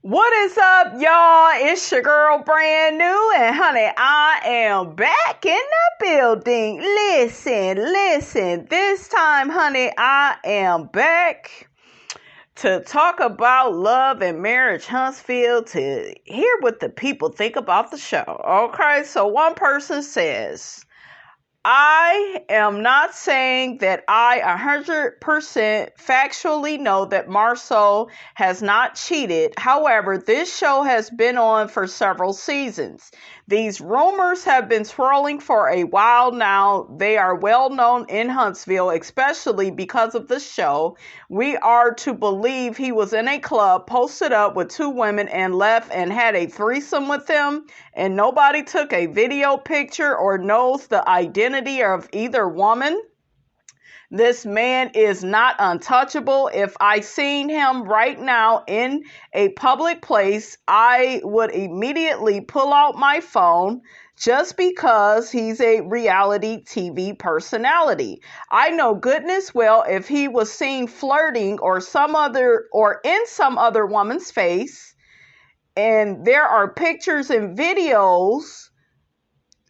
What is up, y'all? It's your girl, Brand New, and honey, I am back in the building. Listen. This time, honey, I am back to talk about love and marriage, Huntsville, to hear what the people think about the show. Okay, so one person says, I am not saying that I 100% factually know that Marsau has not cheated. However, this show has been on for several seasons. These rumors have been swirling for a while now. They are well known in Huntsville, especially because of the show. We are to believe he was in a club, posted up with two women, and left and had a threesome with them, and nobody took a video picture or knows the identity of either woman. This man is not untouchable. If I seen him right now in a public place, I would immediately pull out my phone just because he's a reality TV personality. I know goodness well if he was seen flirting or in some other woman's face, and there are pictures and videos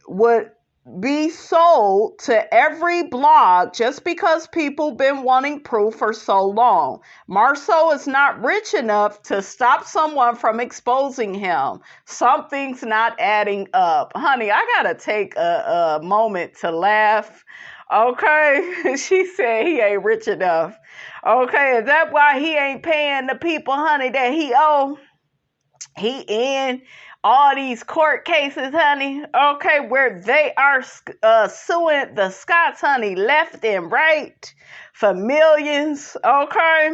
would be sold to every blog just because people been wanting proof for so long. Marsau is not rich enough to stop someone from exposing him. Something's not adding up. Honey, I gotta take a moment to laugh. Okay, she said he ain't rich enough. Okay, is that why he ain't paying the people, honey, that he owe? He in all these court cases, honey, okay, where they are suing the Scots, honey, left and right for millions, okay?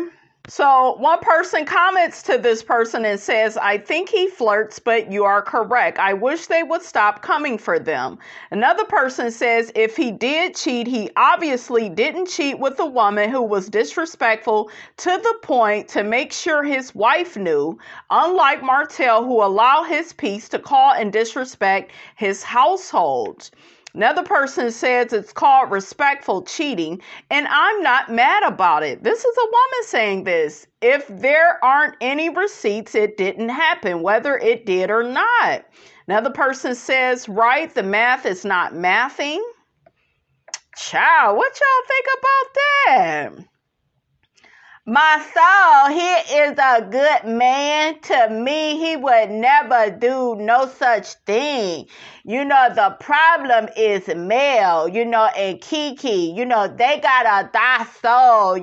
So one person comments to this person and says, I think he flirts, but you are correct. I wish they would stop coming for them. Another person says, if he did cheat, he obviously didn't cheat with a woman who was disrespectful to the point to make sure his wife knew, unlike Martell, who allowed his peace to call and disrespect his household. Another person says it's called respectful cheating, and I'm not mad about it. This is a woman saying this. If there aren't any receipts, it didn't happen, whether it did or not. Another person says, right, the math is not mathing. Child, what y'all think about that? Marsau, he is a good man. To me, he would never do no such thing. You know, the problem is Mel, and Keke. They got a die soul.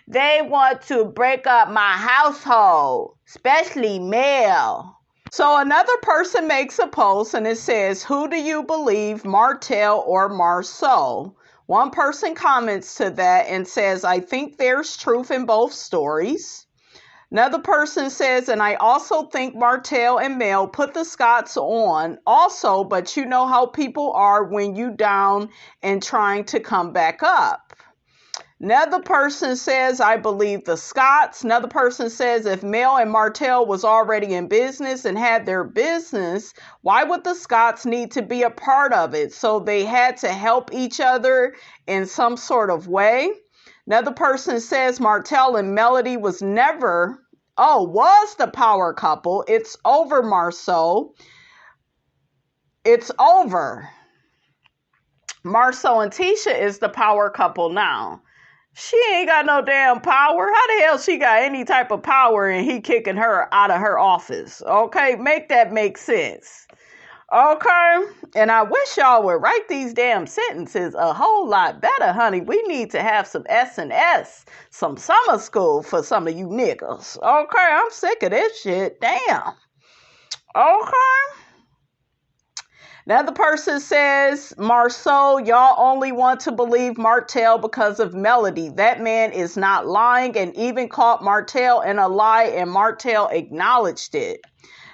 They want to break up my household, especially Mel. So another person makes a post and it says, who do you believe, Martell or Marsau? One person comments to that and says, I think there's truth in both stories. Another person says, and I also think Martell and Mel put the Scots on also, but you know how people are when you down and trying to come back up. Another person says, I believe the Scots. Another person says, if Mel and Martell was already in business and had their business, why would the Scots need to be a part of it? So they had to help each other in some sort of way. Another person says Martell and Melody was the power couple. It's over, Marsau. It's over. Marsau and Tisha is the power couple now. She ain't got no damn power. How the hell she got any type of power and he kicking her out of her office? Okay, make that make sense. Okay, and I wish y'all would write these damn sentences a whole lot better, honey. We need to have some S&S, some summer school for some of you niggas. Okay, I'm sick of this shit. Damn. Okay. Another person says, Marsau, y'all only want to believe Martell because of Melody. That man is not lying and even caught Martell in a lie and Martell acknowledged it.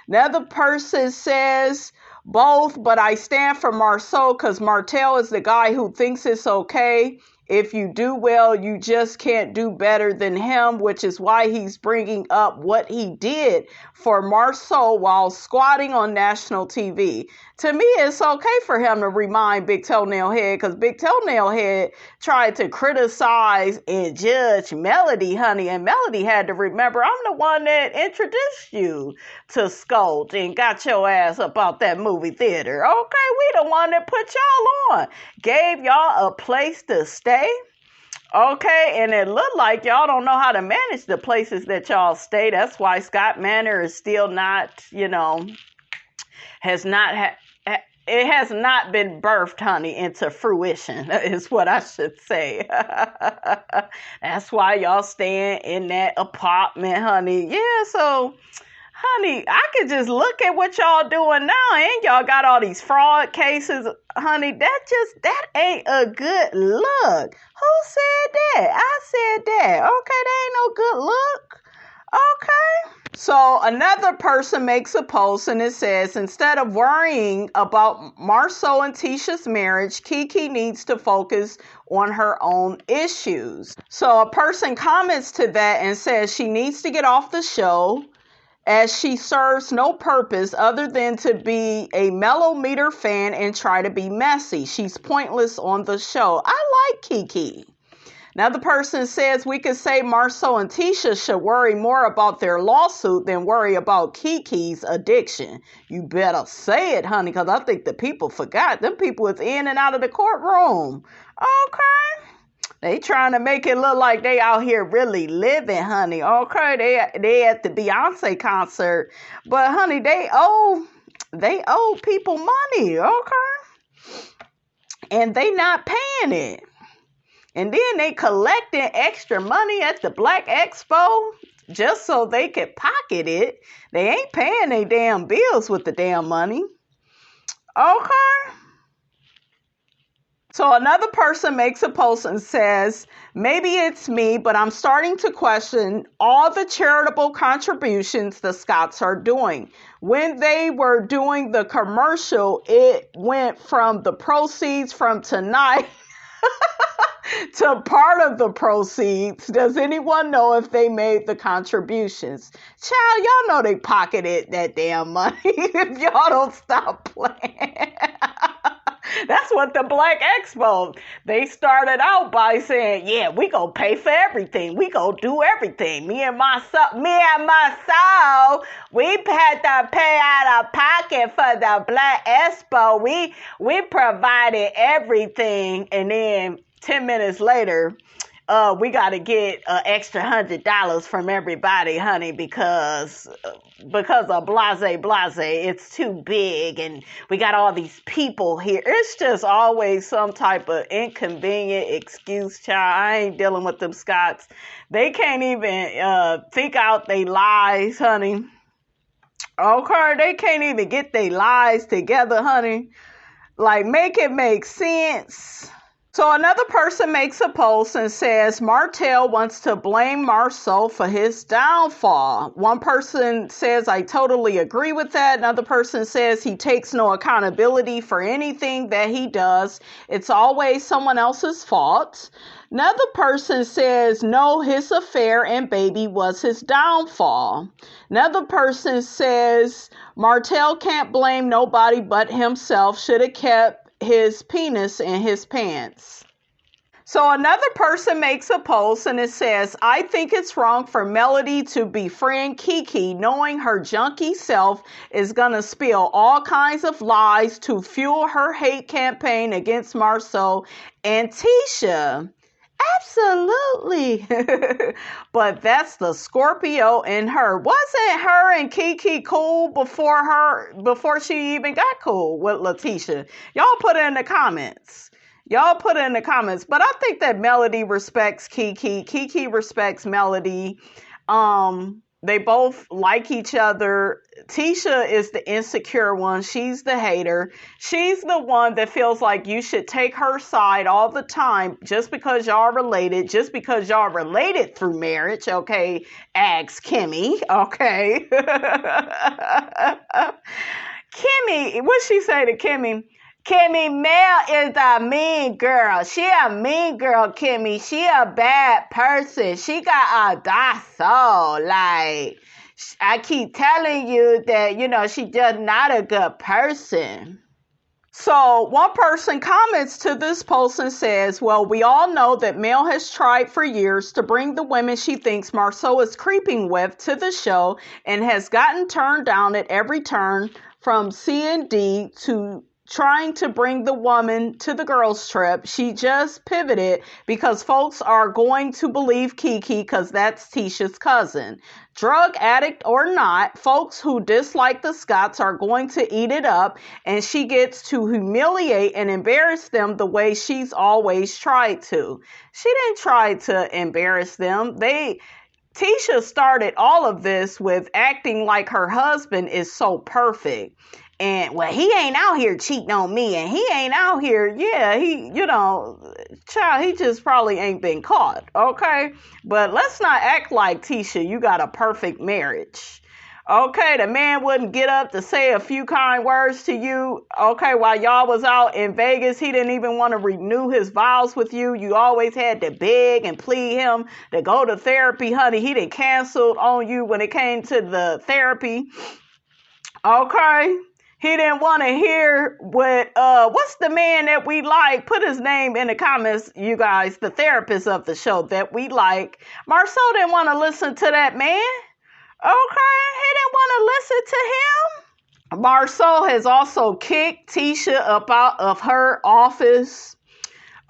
Another person says, both, but I stand for Marsau because Martell is the guy who thinks it's okay If you do well, you just can't do better than him, which is why he's bringing up what he did for Marsau while squatting on national TV. To me, it's okay for him to remind Big Toenail Head, because Big Toenail Head tried to criticize and judge Melody, honey, and Melody had to remember, I'm the one that introduced you to Scout and got your ass up out that movie theater. Okay, we the one that put y'all on, gave y'all a place to stay. Okay, and it looked like y'all don't know how to manage the places that y'all stay. That's why Scott Manor is still not, has not it has not been birthed, honey, into fruition, is what I should say. That's why y'all staying in that apartment, honey. Yeah, so, honey, I could just look at what y'all doing now, and y'all got all these fraud cases. Honey, that ain't a good look. Who said that? I said that. Okay, that ain't no good look. Okay. So another person makes a post and it says, instead of worrying about Marsau and Tisha's marriage, Keke needs to focus on her own issues. So a person comments to that and says she needs to get off the show as she serves no purpose other than to be a mellow meter fan and try to be messy. She's pointless on the show. I like Keke. Another person says we could say Marsau and Tisha should worry more about their lawsuit than worry about Keke's addiction. You better say it, honey, because I think the people forgot. Them people is in and out of the courtroom. Okay. They trying to make it look like they out here really living, honey. Okay, they at the Beyonce concert. But, honey, they owe people money, okay? And they not paying it. And then they collecting extra money at the Black Expo just so they could pocket it. They ain't paying their damn bills with the damn money. Okay. So another person makes a post and says, maybe it's me, but I'm starting to question all the charitable contributions the Scotts are doing. When they were doing the commercial, it went from the proceeds from tonight to part of the proceeds. Does anyone know if they made the contributions? Child, y'all know they pocketed that damn money if y'all don't stop playing. That's what the Black Expo, they started out by saying, yeah, we gonna pay for everything. We gonna do everything. Me and Marsau, we had to pay out of pocket for the Black Expo. We provided everything, and then 10 minutes later, we got to get an extra $100 from everybody, honey, because of blase. It's too big, and we got all these people here. It's just always some type of inconvenient excuse, child. I ain't dealing with them Scotts. They can't even think out their lies, honey. Okay, they can't even get their lies together, honey. Like, make it make sense. So another person makes a post and says Martell wants to blame Marsau for his downfall. One person says, I totally agree with that. Another person says he takes no accountability for anything that he does. It's always someone else's fault. Another person says, no, his affair and baby was his downfall. Another person says Martell can't blame nobody but himself. Should have kept his penis in his pants. So another person makes a post and it says, I think it's wrong for Melody to befriend Keke knowing her junkie self is going to spill all kinds of lies to fuel her hate campaign against Marsau and Tisha. Absolutely. But that's the Scorpio in her. Wasn't her and Keke cool before she even got cool with Letitia? Y'all put it in the comments. But I think that Melody respects Keke. Keke respects Melody. They both like each other. Tisha is the insecure one. She's the hater. She's the one that feels like you should take her side all the time just because y'all related, through marriage, okay? Ask Kimmy, okay? Kimmy, what'd she say to Kimmy? Kimmy, Mel is a mean girl. She a mean girl, Kimmy. She a bad person. She got a dark soul. Like, I keep telling you that, she's just not a good person. So one person comments to this post and says, well, we all know that Mel has tried for years to bring the women she thinks Marsau is creeping with to the show and has gotten turned down at every turn, from C&D to trying to bring the woman to the girls trip. She just pivoted because folks are going to believe Keke because that's Tisha's cousin. Drug addict or not, folks who dislike the Scotts are going to eat it up, and she gets to humiliate and embarrass them the way she's always tried to. She didn't try to embarrass them. Tisha started all of this with acting like her husband is so perfect. And, well, he ain't out here cheating on me, and he ain't out here, child, he just probably ain't been caught, okay? But let's not act like, Tisha, you got a perfect marriage. Okay, the man wouldn't get up to say a few kind words to you. Okay, while y'all was out in Vegas, he didn't even want to renew his vows with you. You always had to beg and plead him to go to therapy, honey. He done canceled on you when it came to the therapy. Okay? He didn't want to hear what's the man that we like? Put his name in the comments, you guys, the therapist of the show that we like. Marsau didn't want to listen to that man. Okay, he didn't want to listen to him. Marsau has also kicked Tisha up out of her office.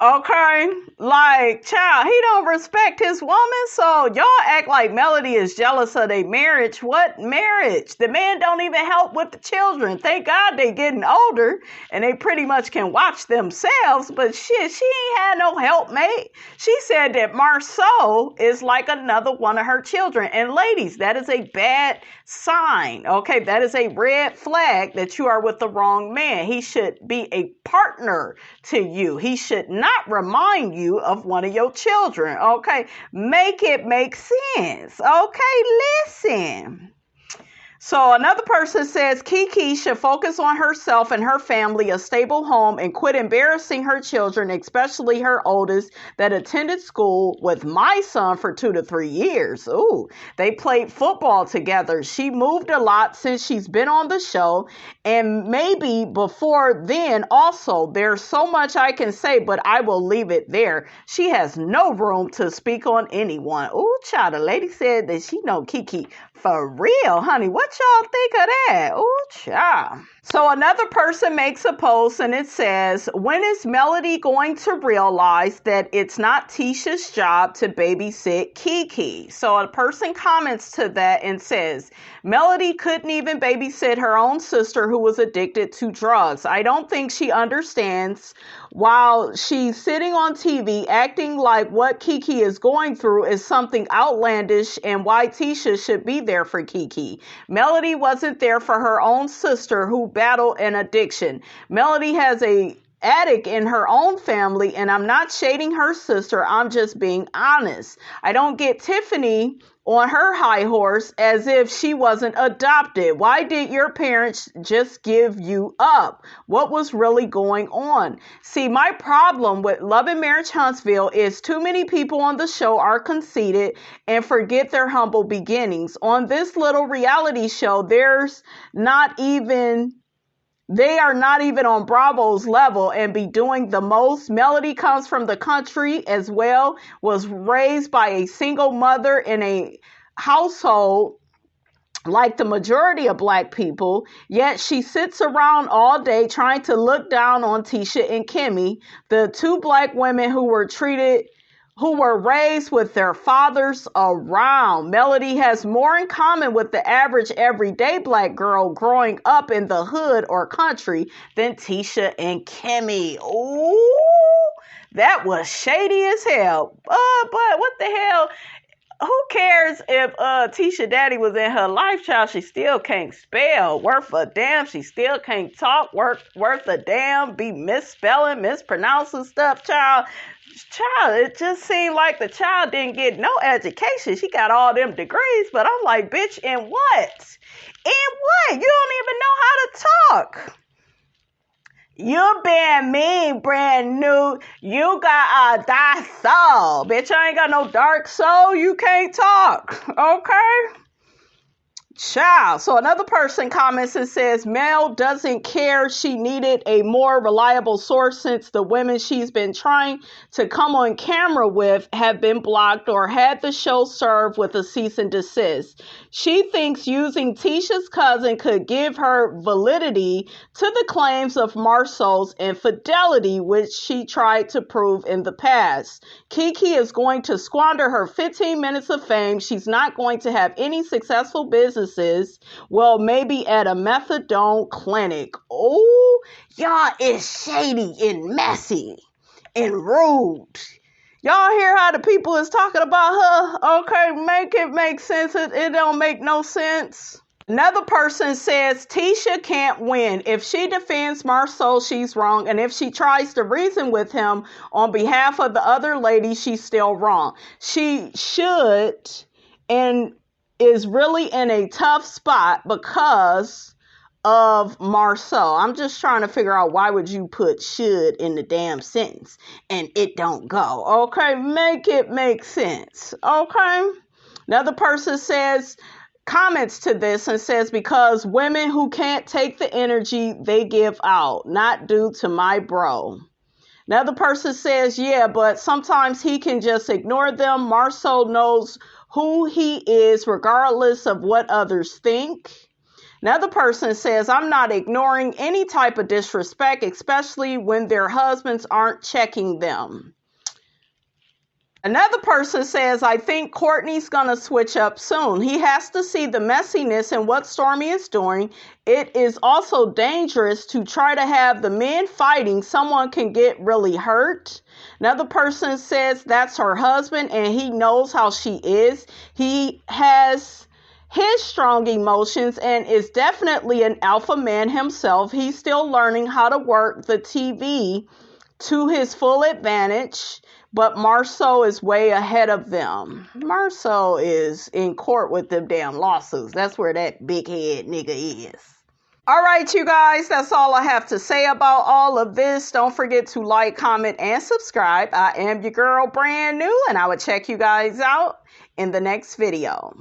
Okay, like, child, he don't respect his woman, so y'all act like Melody is jealous of their marriage. What marriage? The man don't even help with the children. Thank God they getting older, and they pretty much can watch themselves, but shit, she ain't had no helpmate. She said that Marsau is like another one of her children, and ladies, that is a bad sign, okay? That is a red flag that you are with the wrong man. He should be a partner to you. He should not remind you of one of your children, okay? Make it make sense, okay? Listen. So another person says Keke should focus on herself and her family, a stable home, and quit embarrassing her children, especially her oldest that attended school with my son for 2 to 3 years. Ooh, they played football together. She moved a lot since she's been on the show, and maybe before then also. There's so much I can say, but I will leave it there. She has no room to speak on anyone. Ooh, child, the lady said that she know Keke for real, honey. What y'all think of that? Ooh, child. So another person makes a post and it says, when is Melody going to realize that it's not Tisha's job to babysit Keke? So a person comments to that and says, Melody couldn't even babysit her own sister who was addicted to drugs. I don't think she understands while she's sitting on TV acting like what Keke is going through is something outlandish and why Tisha should be there for Keke. Melody wasn't there for her own sister who battled an addiction. Melody has a addict in her own family, and I'm not shading her sister. I'm just being honest. I don't get Tiffany on her high horse as if she wasn't adopted. Why did your parents just give you up? What was really going on? See, my problem with Love and Marriage Huntsville is too many people on the show are conceited and forget their humble beginnings. On this little reality show, they are not even on Bravo's level and be doing the most. Melody comes from the country as well, was raised by a single mother in a household like the majority of Black people, yet she sits around all day trying to look down on Tisha and Kimmy, the two Black women who were raised with their fathers around. Melody has more in common with the average everyday Black girl growing up in the hood or country than Tisha and Kimmy. Ooh, that was shady as hell. But what the hell? Who cares if Tisha daddy was in her life, child? She still can't spell. Worth a damn. She still can't talk. Worth a damn. Be misspelling, mispronouncing stuff, child. It just seemed like the child didn't get no education. She got all them degrees, but I'm like, bitch, in what? In what? You don't even know how to talk. You being mean, brand new. You got a dark soul. Bitch, I ain't got no dark soul. You can't talk. Okay? Child. So another person comments and says, Mel doesn't care. She needed a more reliable source since the women she's been trying to come on camera with have been blocked or had the show served with a cease and desist. She thinks using Tisha's cousin could give her validity to the claims of Marsau's infidelity, which she tried to prove in the past. Keke is going to squander her 15 minutes of fame. She's not going to have any successful businesses. Well, maybe at a methadone clinic. Oh, y'all is shady and messy and rude. Y'all hear how the people is talking about her? Okay, make it make sense. It don't make no sense. Another person says Tisha can't win. If she defends Marsau, she's wrong. And if she tries to reason with him on behalf of the other lady, she's still wrong. She should and is really in a tough spot because of Marsau. I'm just trying to figure out why would you put should in the damn sentence and it don't go. Okay, make it make sense. Okay. Another person comments to this and says, because women who can't take the energy they give out, not due to my bro. Another person says, yeah, but sometimes he can just ignore them. Marsau knows who he is regardless of what others think. Another person says, I'm not ignoring any type of disrespect, especially when their husbands aren't checking them. Another person says, I think Courtney's going to switch up soon. He has to see the messiness in what Stormi is doing. It is also dangerous to try to have the men fighting. Someone can get really hurt. Another person says that's her husband and he knows how she is. He has his strong emotions and is definitely an alpha man himself. He's still learning how to work the TV to his full advantage. But Marsau is way ahead of them. Marsau is in court with them damn lawsuits. That's where that big head nigga is. All right, you guys, that's all I have to say about all of this. Don't forget to like, comment, and subscribe. I am your girl, brand new, and I will check you guys out in the next video.